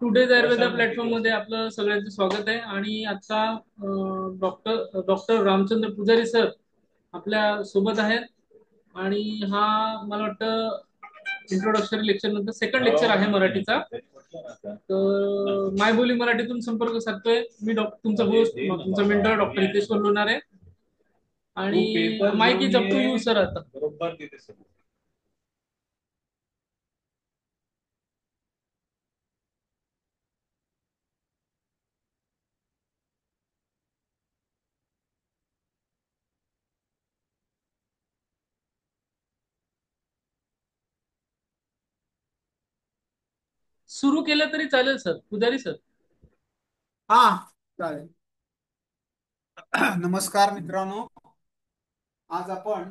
Today's Ayurveda platform मध्ये आपलं सगळ्यांचं स्वागत आहे. आणि आता डॉक्टर डॉक्टर रामचंद्र पुजारी सर आपल्या सोबत आहेत. आणि हा मला वाटतं इंट्रोडक्टरी लेक्चर नंतर सेकंड लेक्चर आहे मराठीचा. तर मायबोली मराठीतून संपर्क साधतोय मी, तुमचा होस्ट तुमचा मेंटर डॉक्टर हितेश्वर लोणारे. आणि mike is up to you sir. आता बरोबर तिथे सुरू केलं तरी चालेल सर, पुजारी सर. हा, चालेल. नमस्कार मित्रांनो. आज आपण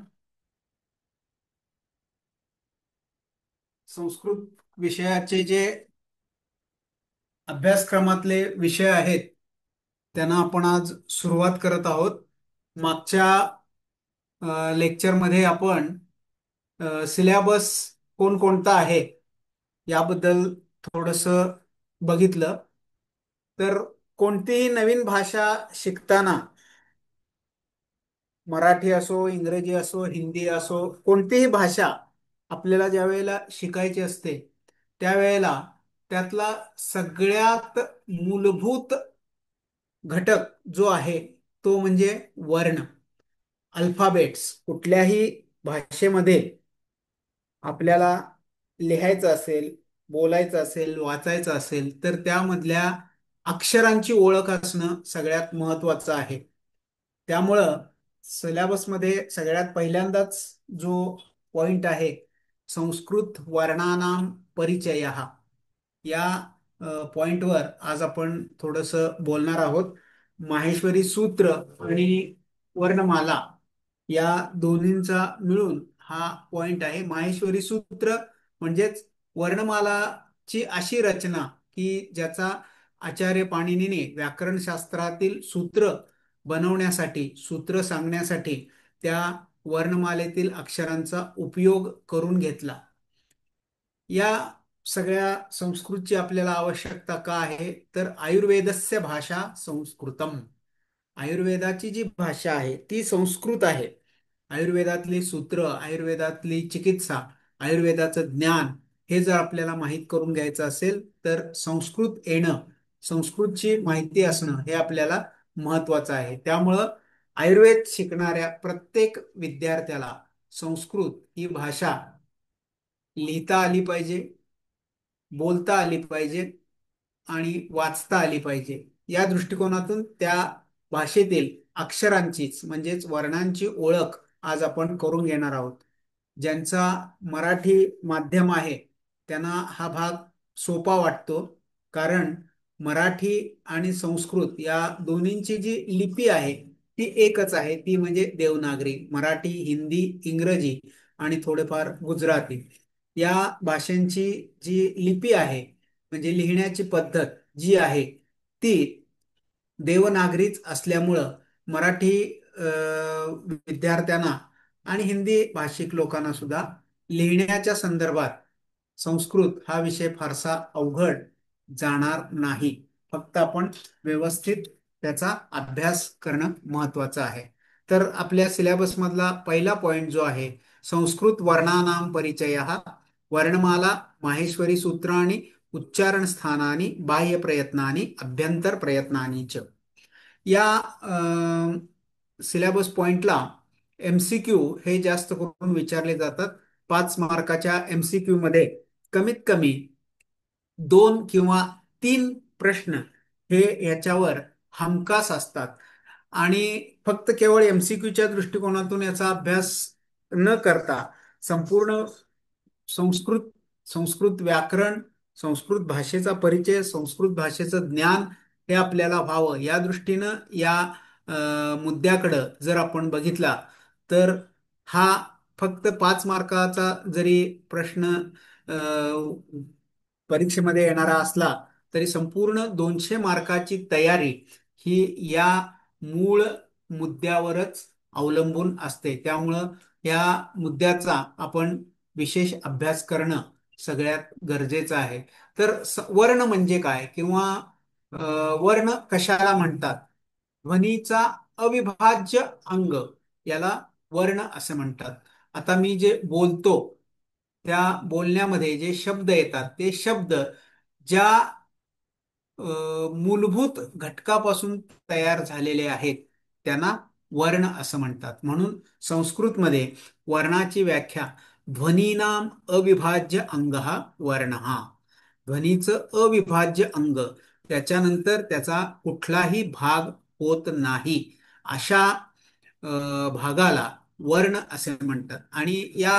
संस्कृत विषयाचे जे अभ्यासक्रमातले विषय आहेत त्यांना आपण आज सुरुवात करत आहोत. मागच्या लेक्चरमध्ये आपण सिलेबस कोणकोणता आहे याबद्दल थोडंसं बघितलं. तर कोणतीही नवीन भाषा शिकताना मराठी असो, इंग्रजी असो, हिंदी असो, कोणतीही भाषा आपल्याला ज्या वेळेला शिकायची असते त्यावेळेला त्यातला सगळ्यात मूलभूत घटक जो आहे तो म्हणजे वर्ण, अल्फाबेट्स. कुठल्याही भाषेमध्ये आपल्याला लिहायचं असेल, बोलायचं असेल, वाचायचं असेल तर त्यामधल्या अक्षरांची ओळख असणं सगळ्यात महत्वाचं आहे. त्यामुळं सिलेबसमध्ये सगळ्यात पहिल्यांदाच जो पॉइंट आहे, संस्कृत वर्णानाम परिचयः, या पॉइंटवर आज आपण थोडंसं बोलणार आहोत. माहेश्वरी सूत्र आणि वर्णमाला या दोन्हींचा मिळून हा पॉइंट आहे. माहेश्वरी सूत्र म्हणजेच वर्णमालाची अशी रचना की ज्याचा आचार्य पाणिनीने व्याकरणशास्त्रातील सूत्र बनवण्यासाठी, सूत्र सांगण्यासाठी त्या वर्णमालेतील अक्षरांचा उपयोग करून घेतला. या सगळ्या संस्कृतची आपल्याला आवश्यकता का आहे, तर आयुर्वेदस्य भाषा संस्कृतम. आयुर्वेदाची जी भाषा आहे ती संस्कृत आहे. आयुर्वेदातली सूत्र, आयुर्वेदातली चिकित्सा, आयुर्वेदाचं ज्ञान हे जर आपल्याला माहीत करून घ्यायचं असेल तर संस्कृत येणं, संस्कृतची माहिती असणं हे आपल्याला महत्वाचं आहे. त्यामुळं आयुर्वेद शिकणाऱ्या प्रत्येक विद्यार्थ्याला संस्कृत ही भाषा लिहिता आली पाहिजे, बोलता आली पाहिजे आणि वाचता आली पाहिजे. या दृष्टिकोनातून त्या भाषेतील अक्षरांचीच म्हणजेच वर्णांची ओळख आज आपण करून घेणार आहोत. ज्यांचा मराठी माध्यम आहे त्यांना हा भाग सोपा वाटतो, कारण मराठी आणि संस्कृत या दोन्हींची जी लिपी आहे ती एकच आहे, ती म्हणजे देवनागरी. मराठी, हिंदी, इंग्रजी आणि थोडेफार गुजराती या भाषांची जी लिपी आहे म्हणजे लिहिण्याची पद्धत जी आहे ती देवनागरीच असल्यामुळं मराठी विद्यार्थ्यांना आणि हिंदी भाषिक लोकांना सुद्धा लिहिण्याच्या संदर्भात संस्कृत हा विषय फारसा अवघड जाणार नाही. फक्त आपण व्यवस्थित त्याचा अभ्यास करणं महत्वाचं आहे. तर आपल्या सिलेबस मधला पहिला पॉइंट जो आहे, संस्कृत वर्णानाम परिचयः, वर्णमाला, माहेश्वरी सूत्र आणि उच्चारण स्थानानी, बाह्य प्रयत्नानी, अभ्यंतर प्रयत्नानी च. या सिलेबस पॉइंटला एमसीक्यू हे जास्त करून विचारले जातात. 5 मार्काच्या एमसीक्यू मध्ये कमीत कमी 2 किंवा 3 प्रश्न हे याच्यावर हमखास असतात. आणि फक्त केवळ एमसीक्यूच्या दृष्टिकोनातून याचा अभ्यास न करता संपूर्ण संस्कृत, संस्कृत व्याकरण, संस्कृत भाषेचा परिचय, संस्कृत भाषेचं ज्ञान हे आपल्याला व्हावं या दृष्टीनं या मुद्द्याकडं जर आपण बघितला तर हा फक्त 5 मार्काचा जरी प्रश्न परीक्षेमध्ये येणारा असला तरी संपूर्ण 200 मार्काची तयारी ही या मूळ मुद्द्यावरच अवलंबून असते. त्यामुळं या मुद्द्याचा आपण विशेष अभ्यास करणं सगळ्यात गरजेचं आहे. तर वर्ण म्हणजे काय, किंवा अ, वर्ण कशाला म्हणतात? ध्वनीचा अविभाज्य अंग याला वर्ण असे म्हणतात. आता मी जे बोलतो त्या बोलण्यामध्ये जे शब्द येतात ते शब्द ज्या मूलभूत घटकापासून तयार झालेले आहेत त्यांना वर्ण असं म्हणतात. म्हणून संस्कृतमध्ये वर्णाची व्याख्या ध्वनीनाम अविभाज्य अंग हा वर्ण. हा ध्वनीचं अविभाज्य अंग, त्याच्यानंतर त्याचा कुठलाही भाग होत नाही अशा भागाला वर्ण असे म्हणतात. आणि या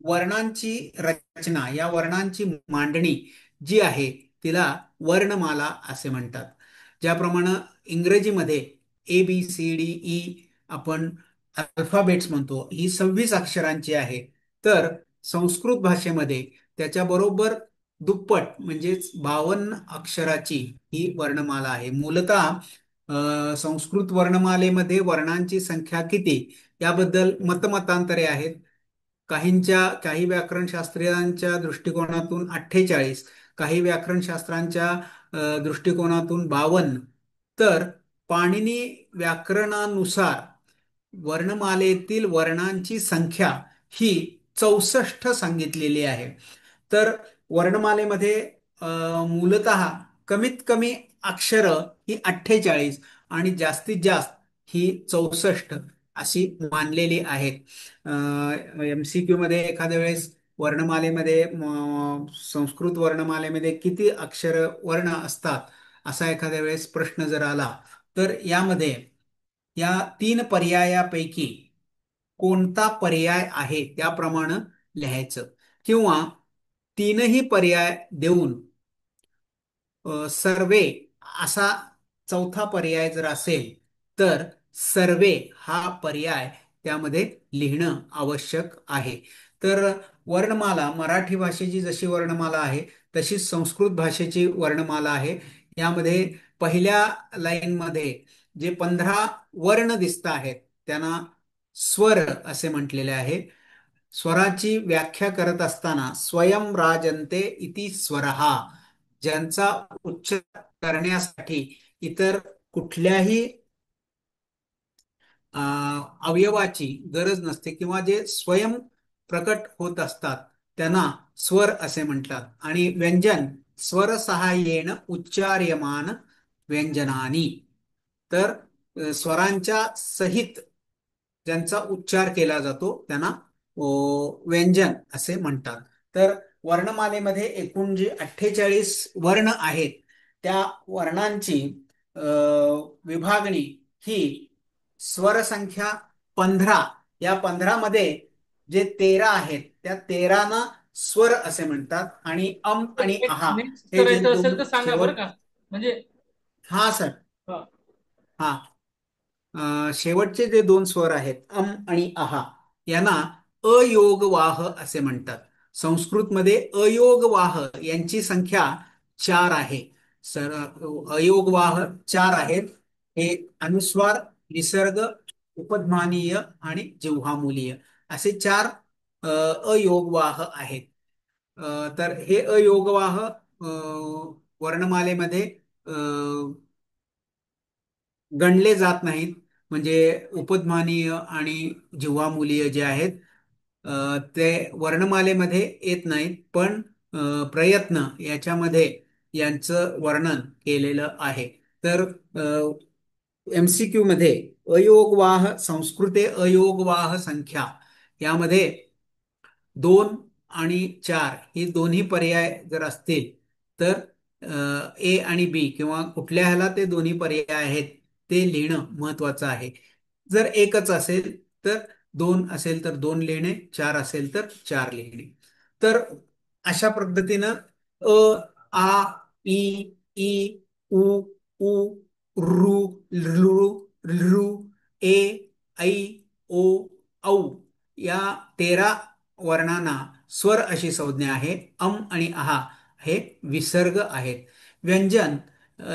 वर्णांची रचना, या वर्णांची मांडणी जी आहे तिला वर्णमाला असे म्हणतात. ज्याप्रमाणे इंग्रजीमध्ये ABCDE आपण अल्फाबेट्स म्हणतो, ही 26 अक्षरांची आहे. तर संस्कृत भाषेमध्ये त्याच्याबरोबर दुप्पट म्हणजेच 52 अक्षराची ही वर्णमाला आहे. मूलतः संस्कृत वर्णमालेमध्ये वर्णांची संख्या किती याबद्दल मतमतांतरे आहेत. काही व्याकरणशास्त्रीयांच्या दृष्टिकोनातून 48, काही व्याकरणशास्त्रांच्या दृष्टिकोनातून 52. तर पाणिनी व्याकरणानुसार वर्णमालेतील वर्णांची संख्या ही 64 सांगितलेली आहे. तर वर्णमालेमध्ये अ, मूलतः कमीत कमी अक्षर ही 48 आणि जास्तीत जास्त ही 64 अशी मानलेली आहेत. MCQ मध्ये एखाद्या वेळेस वर्णमालेमध्ये संस्कृत वर्णमालेमध्ये किती अक्षर वर्ण असतात असा एखाद्या वेळेस प्रश्न जर आला, तर यामध्ये या 3 पर्यायापैकी कोणता पर्याय आहे त्याप्रमाणे लिहायचं, किंवा तीनही पर्याय देऊन सर्वे असा चौथा पर्याय जर असेल तर सर्वे हा पर्याय त्यामध्ये लिहिणं आवश्यक आहे. तर वर्णमाला मराठी भाषेची जशी वर्णमाला आहे तशीच संस्कृत भाषेची वर्णमाला आहे. यामध्ये पहिल्या लाईनमध्ये जे 15 वर्ण दिसत आहेत त्यांना स्वर असे म्हटलेले आहे. स्वराची व्याख्या करत असताना स्वयं राजन्ते इति स्वरहा, ज्यांचा उच्चार करण्यासाठी इतर कुठल्याही अ, अवयवाची गरज नसते किंवा जे स्वयं प्रकट होत असतात त्यांना स्वर असे म्हणतात. आणि व्यंजन स्वर सहाय्येन उच्चार्यमान व्यंजनानी, तर स्वरांच्या सहित ज्यांचा उच्चार केला जातो त्यांना व्यंजन असे म्हणतात. तर वर्णमालेमध्ये एकूण जे 48 वर्ण आहेत त्या वर्णांची अ, विभागणी ही स्वरसंख्या 15, या 15 मध्ये जे 13 आहेत त्या 13 स्वर असे म्हणतात. आणि आणि आहा नेक्स्ट हे जे करायचं असेल दोन तर सांगा बरं शेवट. का. म्हणजे हा सर. हा, हा. शेवटचे जे दोन स्वर आहेत आणि आहा यांना अयोगवाह असे म्हणतात. संस्कृतमध्ये अयोगवाह यांची संख्या 4 आहे. सर, अयोगवाह 4 आहेत. हे अनुस्वार, विसर्ग, उपध्मानीय आणि जिव्हामूलीय असे 4 अयोगवाह आहेत. तर हे अयोगवाह वर्णमालेमध्ये गणले जात नाहीत. म्हणजे उपध्मानीय आणि जिव्हामूलीय जे आहेत ते वर्णमालेमध्ये येत नाहीत, पण प्रयत्न याच्यामध्ये यांचं वर्णन केलेलं आहे. तर MCQ मध्ये अयोगवाह संस्कृते अयोगवाह संख्या यामध्ये 2 आणि 4 ही दोन्ही पर्याय जर असतील तर A आणि B किंवा कुठल्या ह्याला ते दोन्ही पर्याय आहेत ते लिहिणं महत्वाचं आहे. जर एकच असेल तर 2 असेल तर 2 लिहिणे, 4 असेल तर 4 लिहिणे. तर अशा पद्धतीनं अ, आ, ई, ई, उ, ऊ, ऋ, लृ, लृ, ए, ऐ, ओ, औ या 13 वर्णांना स्वर अशी संज्ञा आहे. आणि आहा हे विसर्ग आहेत. व्यंजन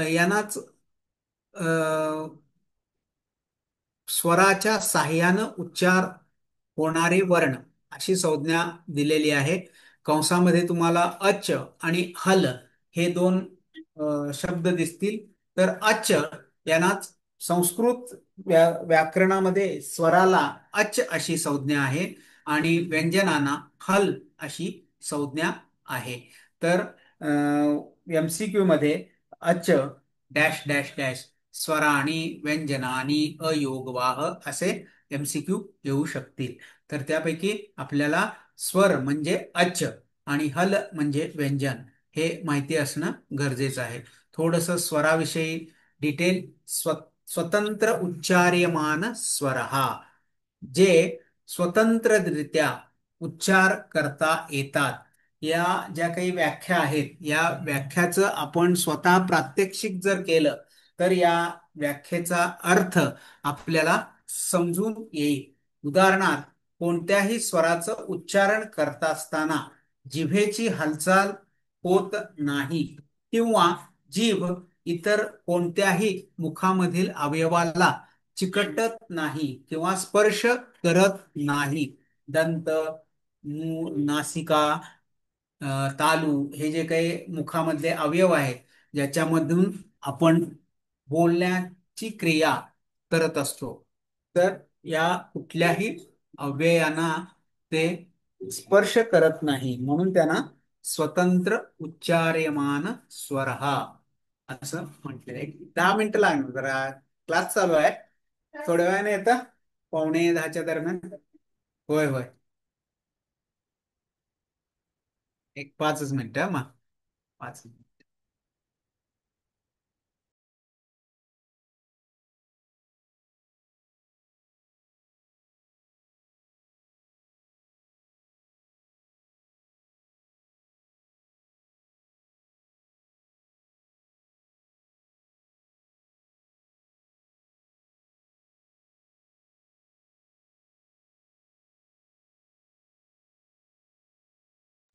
यांनाच स्वराच्या साह्यानं उच्चार होणारे वर्ण अशी संज्ञा दिलेली आहे. कंसामध्ये तुम्हाला अच आणि हल हे दोन शब्द दिसतील. तर अच यांनाच संस्कृत व्याकरणामध्ये स्वराला अच अशी संज्ञा आहे आणि व्यंजनांना हल अशी संज्ञा आहे. तर एमसीक्यू मध्ये अच डॅश डॅश डॅश स्वराणी व्यंजनानी अयोगवाह असे एमसीक्यू येऊ शकतील. तर त्यापैकी आपल्याला स्वर म्हणजे अच आणि हल म्हणजे व्यंजन हे माहिती असणं गरजेचं आहे. थोडस स्वराविषयी डिटेल. स्वतंत्र उच्चार्यमान स्वर हा जे स्वतंत्ररित्या उच्चार करता येतात, या ज्या काही व्याख्या आहेत या व्याख्याचं आपण स्वतः प्रात्यक्षिक जर केलं तर या व्याख्येचा अर्थ आपल्याला समजून येईल. उदाहरणार्थ, कोणत्याही स्वराचं उच्चारण करत असताना जिभेची हालचाल होत नाही किंवा जीभ इतर कोणत्याही मुखामधील अवयवाला चिकटत नाही किंवा स्पर्श करत नाही. दंत, नासिका, तालू हे जे काही मुखामधले अवयव आहेत ज्याच्यामधून आपण बोलण्याची क्रिया करत असतो, तर या कुठल्याही अवयवांना ते स्पर्श करत नाही, म्हणून त्यांना स्वतंत्र उच्चार्यमान स्वर हा असं म्हटलेलं आहे. 10 मिनिटं लागणार, जरा क्लास चालू आहे. थोड्या वेळाने येतं, 9:45 दरम्यान. होय होय, एक 5 मिनिटं मग. 5 मिनिट.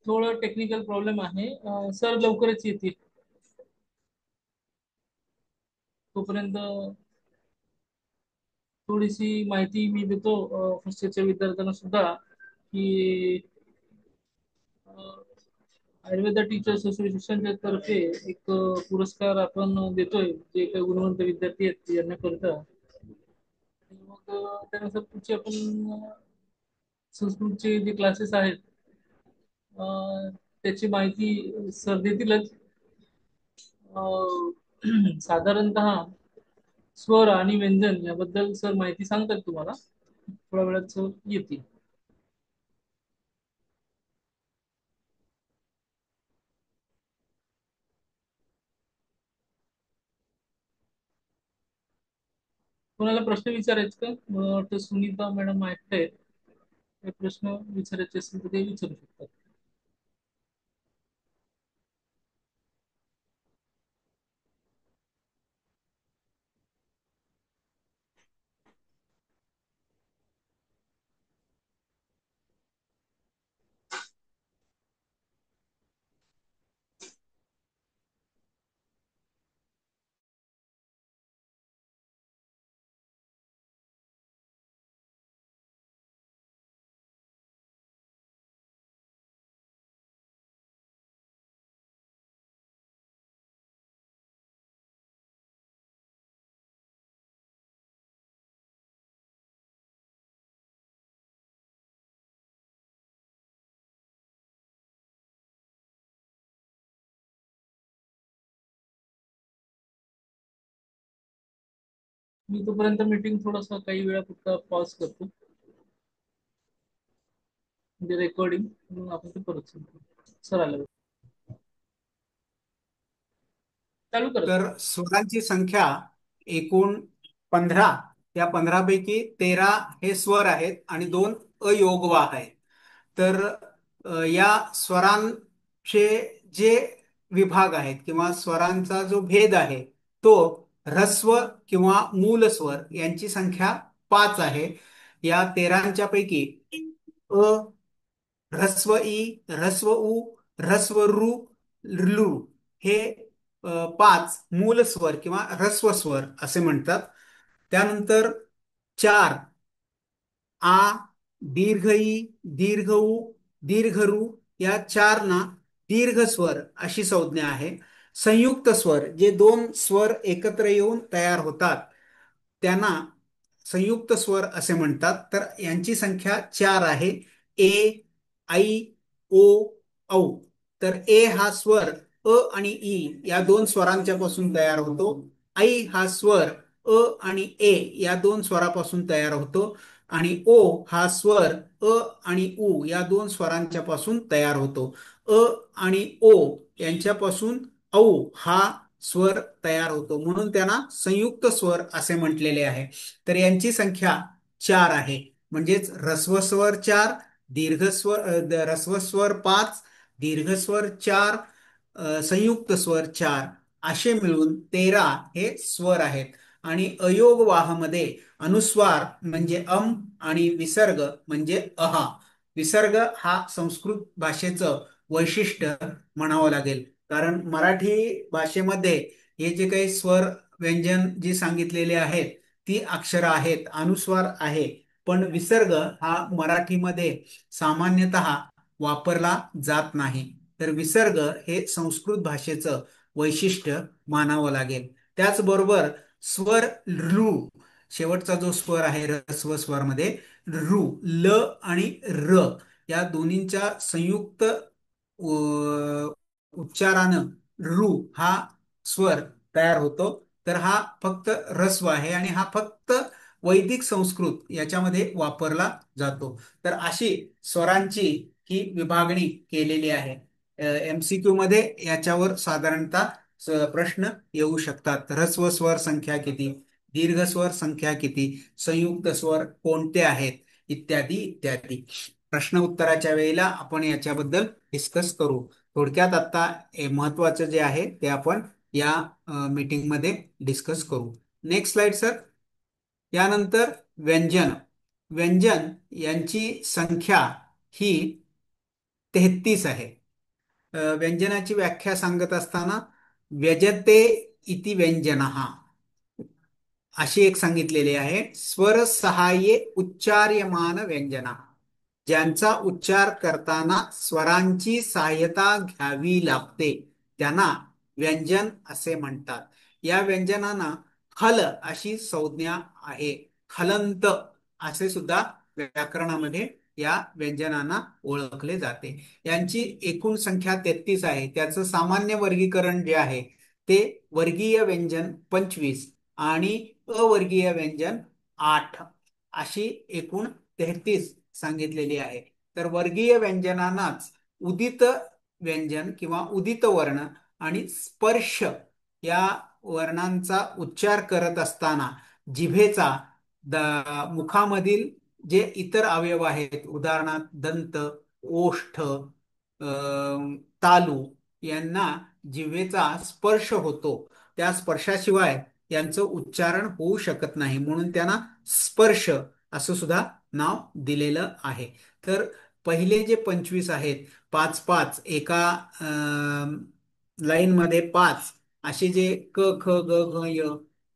थोडं टेक्निकल प्रॉब्लेम आहे. सर लवकरच येतील. तोपर्यंत थोडीशी माहिती मी देतो फर्स्ट इयरच्या विद्यार्थ्यांना सुद्धा, की आयुर्वेदा टीचर्स असोसिएशनच्या तर्फे एक पुरस्कार आपण देतोय जे काही गुणवंत विद्यार्थी आहेत यांना करता. मग त्यानुसार पुढचे आपण संस्कृतचे जे क्लासेस आहेत त्याची माहिती सर देतीलच. साधारणतः स्वर आणि व्यंजन याबद्दल सर माहिती सांगतात तुम्हाला. थोड्या वेळात सर येतील. कोणाला प्रश्न विचारायचे का? मला वाटतं सुनीता मॅडम ऐकतायत. काही प्रश्न विचारायचे असेल तर ते विचारू शकतात. मी तोपर्यंत मीटिंग थोडासा काही वेळापुरता पॉज करतो, म्हणजे रेकॉर्डिंग, मग आपण ते परत सुरू करू. सर आलं, चालू करा सर. तर स्वरांची संख्या एकूण 15. या 15 पैकी 13 हे स्वर आहेत आणि 2 अयोगवाह आहेत. तर या स्वरांचे जे विभाग आहेत किंवा स्वरांचा जो भेद आहे तो ऱ्हस्व किंवा मूल स्वर यांची संख्या 5 आहे. या 13च्या पैकी अ, ऱ्हस्व ई, ऱ्हस्व उ, ऱ्हस्व ऋ, लृ हे 5 मूल स्वर किंवा ह्रस्व स्वर असे म्हणतात. त्यानंतर 4 आ, दीर्घ ई, दीर्घ उ, दीर्घ ऋ, या चार ना दीर्घ स्वर अशी संज्ञा आहे. संयुक्त स्वर जे दोन स्वर एकत्र येऊन तयार होतात त्यांना संयुक्त स्वर असे म्हणतात. तर यांची संख्या चार आहे. ए, ऐ, ओ, औ. तर ए हा स्वर अ आणि ई या दोन स्वरांच्या पासून तयार होतो. ऐ हा स्वर अ आणि ए या दोन स्वरापासून तयार होतो. आणि ओ हा स्वर अ आणि उ या दोन स्वरांच्या पासून तयार होतो. अ आणि ओ यांच्यापासून औ हा स्वर तयार होतो, म्हणून त्यांना संयुक्त स्वर असे म्हटलेले आहे. तर यांची संख्या चार आहे. म्हणजेच ऱ्हस्व स्वर चार, दीर्घ स्वर ऱ्हस्व स्वर पाच, दीर्घ स्वर चार, संयुक्त स्वर चार, असे मिळून 13 हे स्वर आहेत. आणि अयोगवाहमध्ये अनुस्वार म्हणजे अम आणि विसर्ग म्हणजे अहा. विसर्ग हा संस्कृत भाषेचं वैशिष्ट्य म्हणावं लागेल. कारण मराठी भाषेमध्ये हे जे काही स्वर व्यंजन जी सांगितलेले आहेत ती अक्षरं आहेत, अनुस्वार आहे. पण विसर्ग हा मराठीमध्ये सामान्यतः वापरला जात नाही. तर विसर्ग हे संस्कृत भाषेचं वैशिष्ट्य मानावं लागेल. त्याचबरोबर स्वर ऋ, शेवटचा जो स्वर आहे ऱ्हस्व स्वरमध्ये ऋ, ल आणि र या दोन्हींच्या संयुक्त उच्चारानं ऋ हा स्वर तयार होतो. तर हा फक्त ऱ्हस्व आहे आणि हा फक्त वैदिक संस्कृत याच्यामध्ये वापरला जातो. तर अशी स्वरांची ही विभागणी केलेली आहे. एमसीक्यू मध्ये याच्यावर साधारणतः प्रश्न येऊ शकतात. ह्रस्व स्वर संख्या किती, दीर्घ स्वर संख्या किती, संयुक्त स्वर कोणते आहेत, इत्यादी इत्यादी. प्रश्न उत्तराच्या वेळेला आपण याच्याबद्दल डिस्कस करू. थोडक्यात आता महत्वाचं जे आहे ते आपण या मीटिंग मध्ये डिस्कस करू. Next slide sir. यानंतर व्यंजन. व्यंजन यांची संख्या ही 33 आहे. व्यंजनाची व्याख्या सांगत असताना व्यजते इति व्यंजनः अशी एक सांगितलेली आहे. स्वर सहाय्ये उच्चार्यमान व्यंजना, ज्यांचा उच्चार करताना स्वरांची सहाय्यता घ्यावी लागते त्यांना व्यंजन असे म्हणतात. या व्यंजनांना खल अशी संज्ञा आहे. खलंत असे सुद्धा व्याकरणामध्ये या व्यंजनांना ओळखले जाते. यांची एकूण संख्या 33 आहे. त्याचं सामान्य वर्गीकरण जे आहे ते वर्गीय व्यंजन 25 आणि अवर्गीय व्यंजन 8 अशी एकूण 33 सांगितलेली आहे. तर वर्गीय व्यंजनांनाच उदित व्यंजन किंवा उदित वर्ण आणि स्पर्श या वर्णांचा उच्चार करत असताना जिभेचा मुखामधील जे इतर अवयव आहेत, उदाहरणार्थ दंत, ओष्ठ, तालू यांना जिभेचा स्पर्श होतो. त्या स्पर्शाशिवाय यांचं उच्चारण होऊ शकत नाही, म्हणून त्यांना स्पर्श असं सुद्धा नाव दिलेलं आहे. तर पहिले जे 25 आहेत, पाच पाच एका लाईन मध्ये पाच असे जे क ख ग घ य,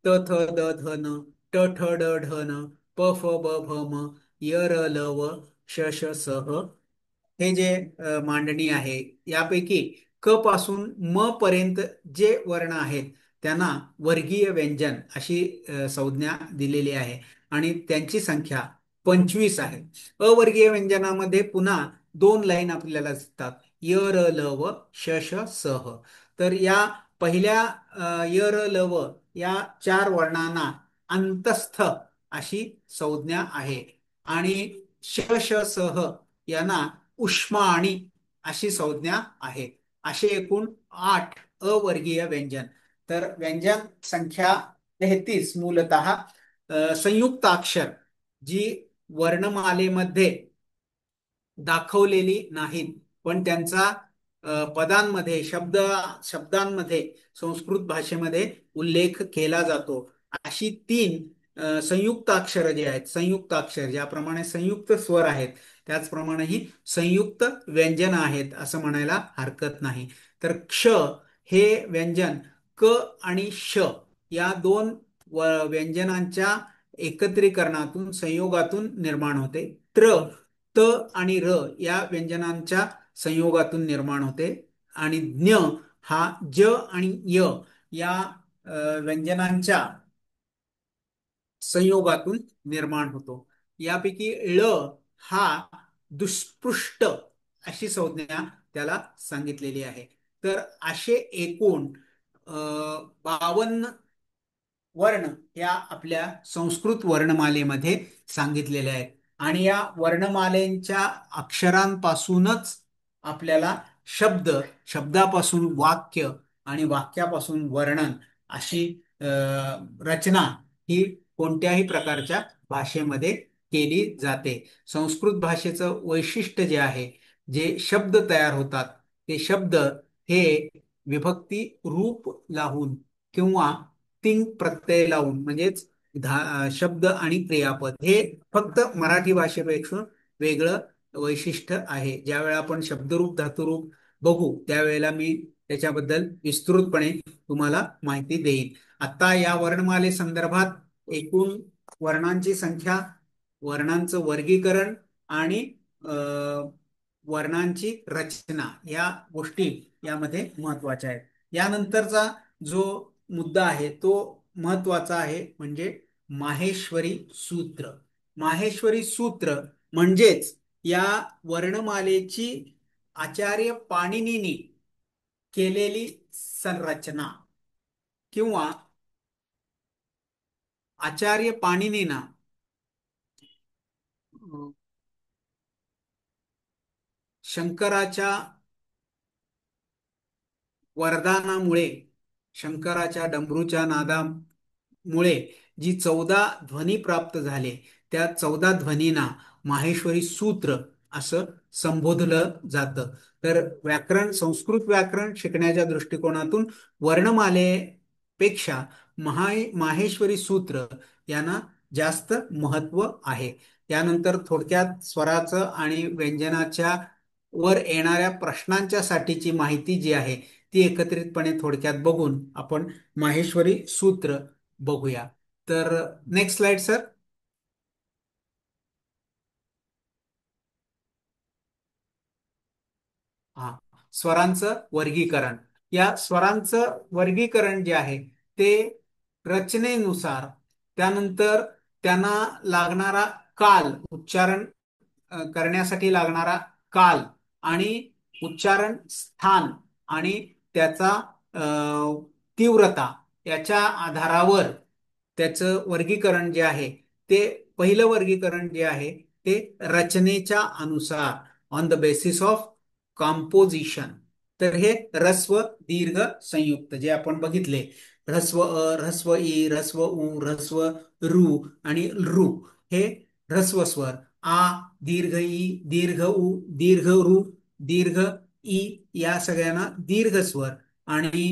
त थ द ध न, ट ठ ड ढ न, प फ ब भ म, य र ल व, श श स ह हे जे मांडणी आहे यापैकी क पासून म पर्यंत जे वर्ण आहेत त्यांना वर्गीय व्यंजन अशी संज्ञा दिलेली आहे आणि त्यांची संख्या 25 आहे. अवर्गीय व्यंजनामध्ये पुन्हा दोन लाईन आपल्याला दिसतात, य र ल व, श श स ह. तर या पहिल्या य र ल व या चार वर्णांना अंतस्थ अशी संज्ञा आहे आणि श श स ह यांना उष्माणी अशी संज्ञा आहे. असे एकूण 8 अवर्गीय व्यंजन. तर व्यंजन संख्या 33 मूलतः संयुक्ताक्षर जी वर्णमालेमध्ये दाखवलेली नाहीत पण त्यांचा पदांमध्ये शब्दांमध्ये संस्कृत भाषेमध्ये उल्लेख केला जातो, अशी तीन संयुक्त अक्षर जे आहेत, संयुक्त अक्षर ज्याप्रमाणे संयुक्त स्वर आहेत त्याचप्रमाणे ही संयुक्त व्यंजन आहेत असं म्हणायला हरकत नाही. तर क्ष हे व्यंजन क आणि श या दोन व्यंजनांच्या एकत्रीकरणातून संयोगातून निर्माण होते. त्र, त आणि र या व्यंजनांच्या संयोगातून निर्माण होते आणि ज्ञ हा ज आणि य या व्यंजनांच्या संयोगातून निर्माण होतो. यापैकी ळ हा दुष्पृष्ट अशी संज्ञा त्याला सांगितलेली आहे. तर असे एकूण 52 वर्ण या आपल्या संस्कृत वर्णमालेमध्ये सांगितलेले आहेत. आणि या वर्णमालेच्या अक्षरांपासूनच आपल्याला शब्द, शब्दापासून वाक्य आणि वाक्यापासून वर्णन अशी रचना ही कोणत्याही प्रकारच्या भाषेमध्ये केली जाते. संस्कृत भाषेचं वैशिष्ट्य जे आहे, जे शब्द तयार होतात ते शब्द हे विभक्ती रूप लावून किंवा तिंग प्रत्यय लावून म्हणजेच शब्द आणि क्रियापद हे फक्त मराठी भाषेपेक्षा वेगळं वैशिष्ट्य आहे. ज्यावेळेला आपण शब्दरूप धातुरूप बघू त्यावेळेला मी त्याच्याबद्दल विस्तृतपणे तुम्हाला माहिती देईन. आता या वर्णमाले संदर्भात एकूण वर्णांची संख्या, वर्णांचं वर्गीकरण आणि वर्णांची रचना या गोष्टी यामध्ये महत्वाच्या आहेत. यानंतरचा जो मुद्दा आहे तो महत्वाचा आहे, म्हणजे माहेश्वरी सूत्र. माहेश्वरी सूत्र म्हणजेच या वर्णमालेची आचार्य पाणिनींनी केलेली संरचना किंवा आचार्य पाणिनींना शंकराच्या वरदानामुळे, शंकराच्या डमरूच्या नादामुळे जी 14 ध्वनी प्राप्त झाले त्या 14 ध्वनींना माहेश्वरी सूत्र असं संबोधलं जातं. तर व्याकरण, संस्कृत व्याकरण शिकण्याच्या दृष्टिकोनातून वर्णमालेपेक्षा माहेश्वरी सूत्र यांना जास्त महत्व आहे. त्यानंतर थोडक्यात स्वराचं आणि व्यंजनाच्या वर येणाऱ्या प्रश्नांच्या साठीची माहिती जी आहे ती एकत्रितपणे थोडक्यात बघून आपण माहेश्वरी सूत्र बघूया. तर नेक्स्ट स्लाइड सर. हा, स्वरांचं वर्गीकरण. या स्वरांचं वर्गीकरण जे आहे ते रचनेनुसार, त्यानंतर त्यांना लागणारा काल, उच्चारण करण्यासाठी लागणारा काल आणि उच्चारण स्थान आणि त्याचा तीव्रता याच्या आधारावर त्याचं वर्गीकरण जे आहे ते, पहिलं वर्गीकरण जे आहे ते रचनेच्या अनुसार, on the basis of composition. तर हे ऱ्हस्व दीर्घ संयुक्त जे आपण बघितले, ऱ्हस्व अ, ऱ्हस्व ई, ऱ्हस्व उ, ऱ्हस्व रू आणि रू हे ऱ्हस्व स्वर. आ, दीर्घ ई, दीर्घ उ, दीर्घ रू, दीर्घ ई या सगळ्यांना दीर्घ स्वर आणि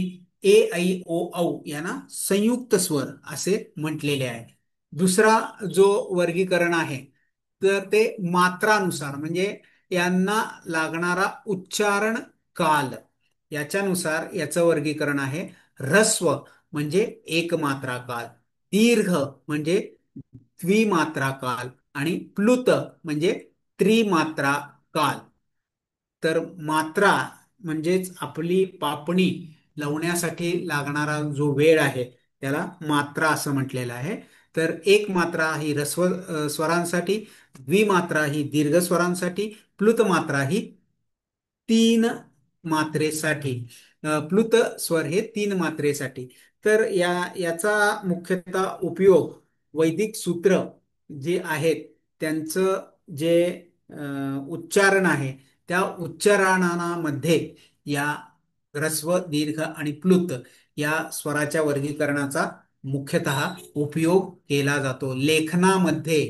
ए ऐ ओ औ यांना संयुक्त स्वर असे म्हटलेले आहे. दुसरा जो वर्गीकरण आहे तर ते मात्रानुसार, म्हणजे यांना लागणारा उच्चारण काल याच्यानुसार याचं वर्गीकरण आहे. ह्रस्व म्हणजे एक मात्रा काल, दीर्घ म्हणजे द्विमात्रा काल आणि प्लुत म्हणजे त्रिमात्रा काल. तर मात्रा म्हणजेच आपली पापणी लावण्यासाठी लागणारा जो वेळ आहे त्याला मात्रा असं म्हटलेलं आहे. तर एक मात्रा ही ह्रस्व स्वरांसाठी, द्विमात्रा ही दीर्घ स्वरांसाठी, प्लुत मात्रा ही तीन मात्रेसाठी, प्लुत स्वर हे तीन मात्रेसाठी. तर याचा मुख्यतः उपयोग वैदिक सूत्र जे आहेत त्यांचं जे उच्चारण आहे त्या उच्चारणामध्ये या ह्रस्व, दीर्घ आणि प्लुत या स्वराच्या वर्गीकरणाचा मुख्यतः उपयोग केला जातो. लेखनामध्ये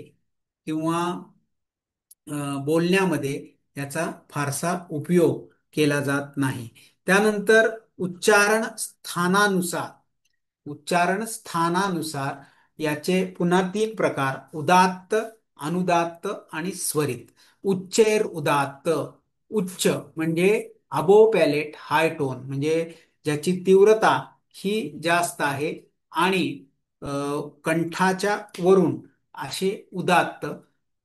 किंवा बोलण्यामध्ये याचा फारसा उपयोग केला जात नाही. त्यानंतर उच्चारण स्थानानुसार, उच्चारण स्थानानुसार याचे पुन्हा तीन प्रकार: उदात्त, अनुदात्त आणि स्वरित. उच्चैर उदात्त, उच्च म्हणजे अबो पॅलेट हाय टोन, म्हणजे ज्याची तीव्रता ही जास्त आहे आणि कंठाच्या वरून असे उदात्त.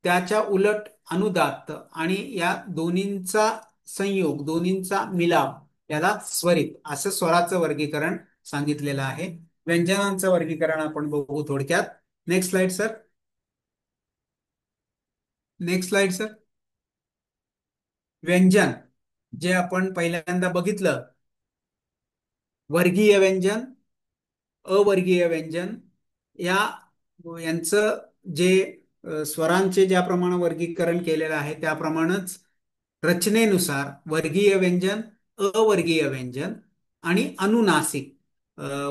त्याच्या उलट अनुदात्त आणि या दोन्हींचा संयोग, दोन्हींचा मिलाप याला स्वरित असं स्वराचं वर्गीकरण सांगितलेलं आहे. व्यंजनांचं वर्गीकरण आपण बघू थोडक्यात. Next slide sir. Next slide sir. व्यंजन जे आपण पहिल्यांदा बघितलं, वर्गीय व्यंजन, अवर्गीय व्यंजन, या यांचं जे स्वरांचे ज्याप्रमाणे वर्गीकरण केलेलं आहे त्याप्रमाणेच रचनेनुसार वर्गीय व्यंजन, अवर्गीय व्यंजन आणि अनुनासिक,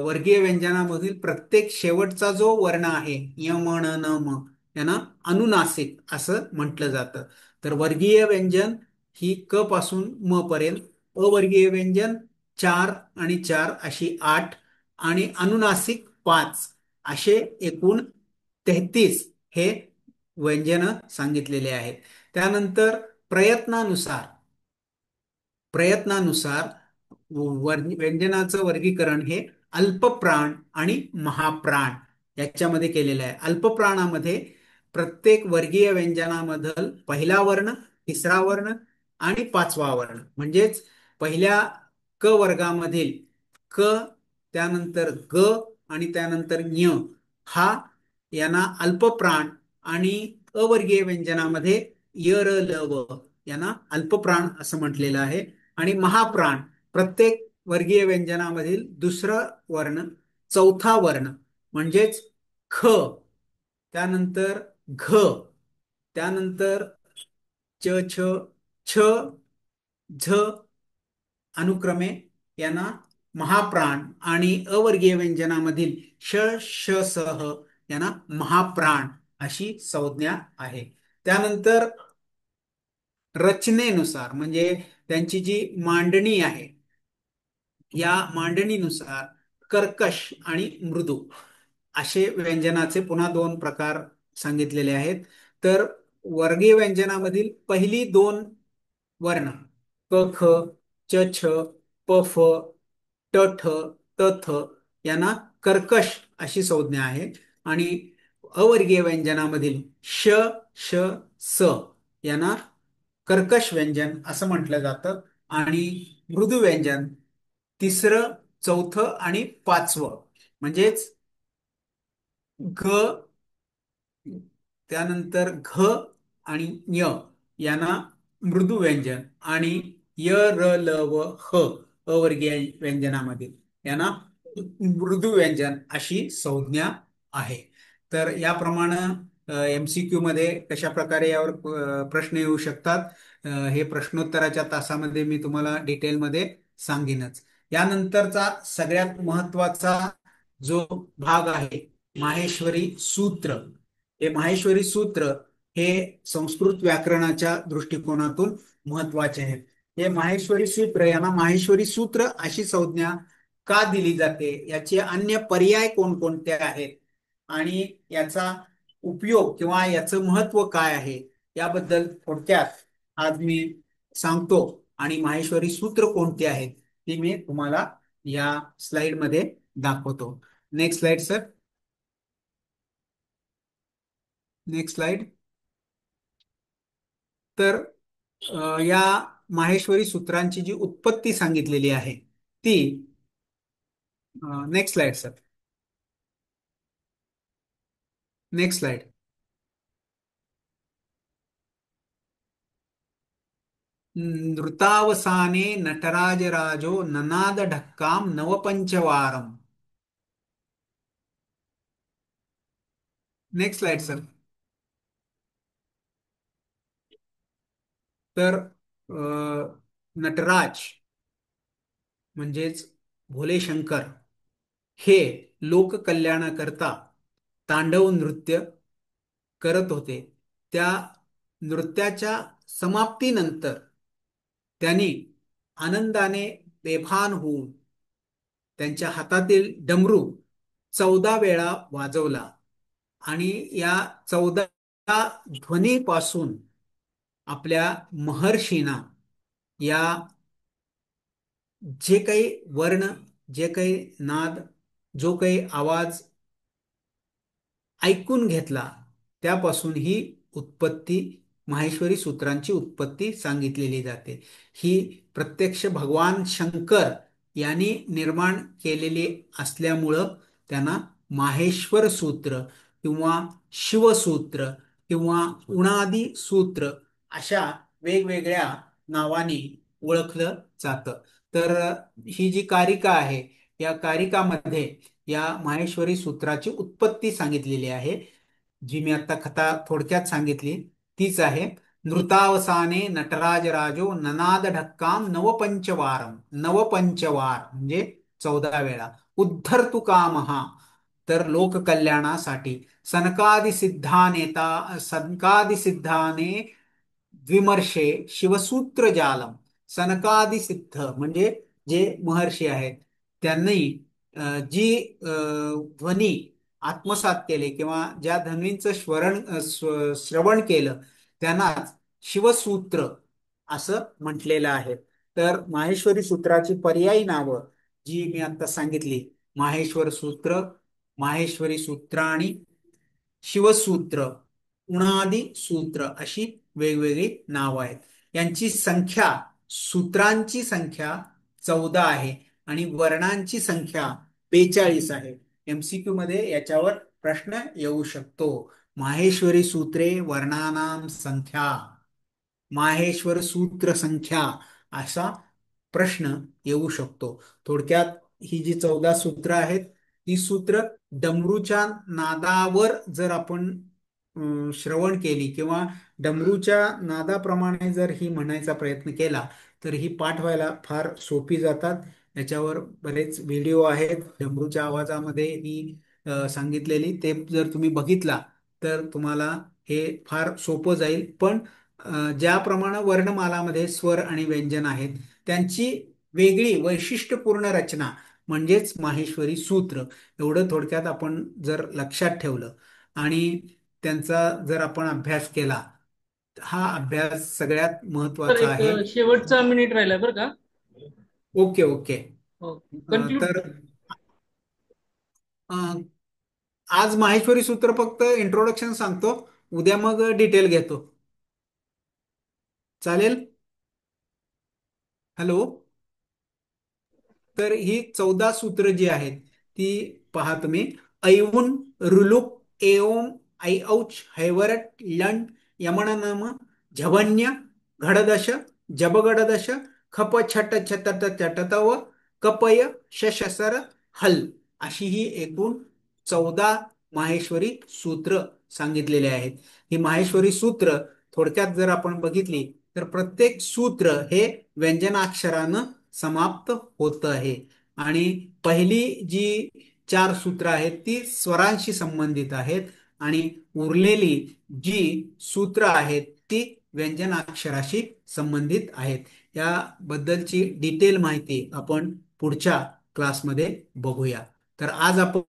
वर्गीय व्यंजनामधील प्रत्येक शेवटचा जो वर्ण आहे यम न न म, यांना अनुनासिक असं म्हटलं जातं. तर वर्गीय व्यंजन ही क पासून म पर्यंत, अवर्गीय व्यंजन 4 आणि 4 अशी 8, आणि अनुनासिक 5, असे एकूण 33 हे व्यंजन सांगितलेले आहेत. त्यानंतर प्रयत्नानुसार प्रयत्नानुसार व्यंजनाचं वर्गीकरण हे अल्पप्राण आणि महाप्राण याच्यामध्ये केलेलं आहे. अल्पप्राणामध्ये प्रत्येक वर्गीय व्यंजनामधील पहिला वर्ण, तिसरा वर्ण आणि पाचवा वर्ण, म्हणजेच पहिल्या क वर्गामधील क, त्यानंतर ग आणि त्यानंतर ञ, हा यांना अल्पप्राण, आणि अवर्गीय व्यंजनामध्ये य र ल व यांना अल्पप्राण असं म्हटलेलं आहे. आणि महाप्राण प्रत्येक वर्गीय व्यंजनामधील दुसरा वर्ण, चौथा वर्ण, म्हणजेच ख, त्यानंतर घ, त्यानंतर च छ छ झ अनुक्रमे यांना महाप्राण, आणि अवर्गीय व्यंजनामधील श श सह यांना महाप्राण अशी संज्ञा आहे. त्यानंतर रचनेनुसार म्हणजे त्यांची जी मांडणी आहे, या मांडणीनुसार कर्कश आणि मृदू असे व्यंजनाचे पुन्हा दोन प्रकार सांगितलेले आहेत. तर वर्गीय व्यंजनामधील पहिली दोन वर्ण क ख, च छ, प फ, ट ठ, त थ यांना कर्कश अशी संज्ञा आहे. आणि अवर्गीय व्यंजनामधील श श स यांना कर्कश व्यंजन असं म्हटलं जातं. आणि मृदू व्यंजन तिसरं, चौथं आणि पाचवं, म्हणजेच घ, त्यानंतर घ आणि ञ यांना मृदू व्यंजन, आणि य र ल व ह अवर्गीय व्यंजनामध्ये यांना मृदू व्यंजन अशी संज्ञा आहे. तर याप्रमाणे एमसीक्यू मध्ये कशा प्रकारे यावर प्रश्न येऊ शकतात, हे प्रश्नोत्तराच्या तासामध्ये मी तुम्हाला डिटेलमध्ये सांगेनच. यानंतरचा सगळ्यात महत्वाचा जो भाग आहे, माहेश्वरी सूत्र. हे माहेश्वरी सूत्र हे संस्कृत व्याकरणाच्या दृष्टिकोनातून महत्वाचे आहेत. हे माहेश्वरी सूत्र, यांना माहेश्वरी सूत्र अशी संज्ञा का दिली जाते, याचे अन्य पर्याय कोणकोणते आहेत, आणि याचा उपयोग किंवा याचं महत्व काय आहे, याबद्दल थोडक्यात आज मी सांगतो. आणि माहेश्वरी सूत्र कोणते आहेत ते मी तुम्हाला या स्लाइड मध्ये दाखवतो. Next slide sir. Next slide. तर या माहेश्वरी सूत्रांची जी उत्पत्ती सांगितलेली आहे ती, next slide sir. Next slide. नृतावसाने नटराजराजो ननाद ढक्काम नवपंचवारम. Next slide sir. तर नटराज म्हणजेच भोले शंकर हे लोककल्याणाकरता तांडव नृत्य करत होते. त्या नृत्याच्या समाप्तीनंतर त्यांनी आनंदाने बेभान होऊन त्यांच्या हातातील डमरू 14 वेळा वाजवला, आणि या 14 ध्वनीपासून आपल्या महर्षींना या जे काही वर्ण, जे काही नाद, जो काही आवाज ऐकून घेतला, त्यापासून ही उत्पत्ती माहेश्वरी सूत्रांची उत्पत्ती सांगितलेली जाते. ही प्रत्यक्ष भगवान शंकर यांनी निर्माण केलेली असल्यामुळं त्यांना माहेश्वर सूत्र किंवा शिवसूत्र किंवा उणादी सूत्र अशा वेगवेगळ्या नावाने ओळखलं जातं. तर ही जी कारिका आहे, या कारिकामध्ये या माहेश्वरी सूत्राची उत्पत्ती सांगितलेली आहे. जी मी आता कथा थोडक्यात सांगितली तीच आहे. नृतावसाने नटराज राजो ननाद ढक्काम नवपंचवारम. नवपंचवार म्हणजे 14 वेळा. उद्धर तू कामहा, तर लोककल्याणासाठी. सनकादी सिद्धानेता सनकादी सिद्धाने द्विमर्षे शिवसूत्र जालम. सनकादी सिद्ध म्हणजे जे महर्षी आहेत त्यांनी जी ध्वनी आत्मसात केले किंवा ज्या ध्वनींचं श्रवण केलं त्यांनाच शिवसूत्र असं म्हटलेलं आहे. तर माहेश्वरी सूत्राची पर्यायी नावं जी मी आता सांगितली, माहेश्वर सूत्र, माहेश्वरी सूत्राणी, शिवसूत्र, उणादी सूत्र अशी वेगवेगळी नावं आहेत. यांची संख्या, सूत्रांची संख्या 14 आहे आणि वर्णांची संख्या 42 आहे. एमसीक्यू मध्ये याच्यावर प्रश्न येऊ शकतो. माहेश्वरी सूत्रे वर्णानाम संख्या, माहेश्वर सूत्र संख्या असा प्रश्न येऊ शकतो. थोडक्यात ही जी 14 सूत्र आहेत ती सूत्र डमरूच्या नादावर जर आपण श्रवण केली किंवा डमरूच्या नादाप्रमाणे जर ही म्हणायचा प्रयत्न केला तर ही पाठ व्हायला फार सोपी जातात. याच्यावर बरेच व्हिडिओ आहेत डमरूच्या आवाजामध्ये ही सांगितलेली. ते जर तुम्ही बघितला तर तुम्हाला हे फार सोपं जाईल. पण ज्याप्रमाणे वर्णमालामध्ये स्वर आणि व्यंजन आहेत त्यांची वेगळी वैशिष्ट्यपूर्ण रचना म्हणजेच माहेश्वरी सूत्र. एवढं थोडक्यात आपण जर लक्षात ठेवलं आणि त्यांचा जर आपण अभ्यास केला, हा अभ्यास सगळ्यात तर महत्वाचा एक आहे. शेवटचा मिनिट राहिलाय बरं का. Okay okay. हो, कन्क्लूड. तर अ, आज माहेश्वरी सूत्र फक्त इंट्रोडक्शन सांगतो, उद्या मग डिटेल घेतो. चालेल? हॅलो. तर ही 14 सूत्र जी आहेत ती पहा तुम्ही. ऐऊन, रुलुक, एओम, ऐऔच, हैवरट, लंड, यमननम, झवन्य, घडदश, जबगडदश, खप, छट, छतट, चटतव, कपय, शशसर, हल अशी ही एकूण 14 माहेश्वरी सूत्र सांगितलेले आहेत. ही माहेश्वरी सूत्र थोडक्यात जर आपण बघितली तर प्रत्येक सूत्र हे व्यंजनाक्षरानं समाप्त होत आहे आणि पहिली जी 4 सूत्र आहेत ती स्वरांशी संबंधित आहेत आणि उरलेली जी सूत्र आहेत ती व्यंजनाक्षराशी संबंधित आहेत. याबद्दलची डिटेल माहिती आपण पुढच्या क्लासमध्ये बघूया. तर आज आपण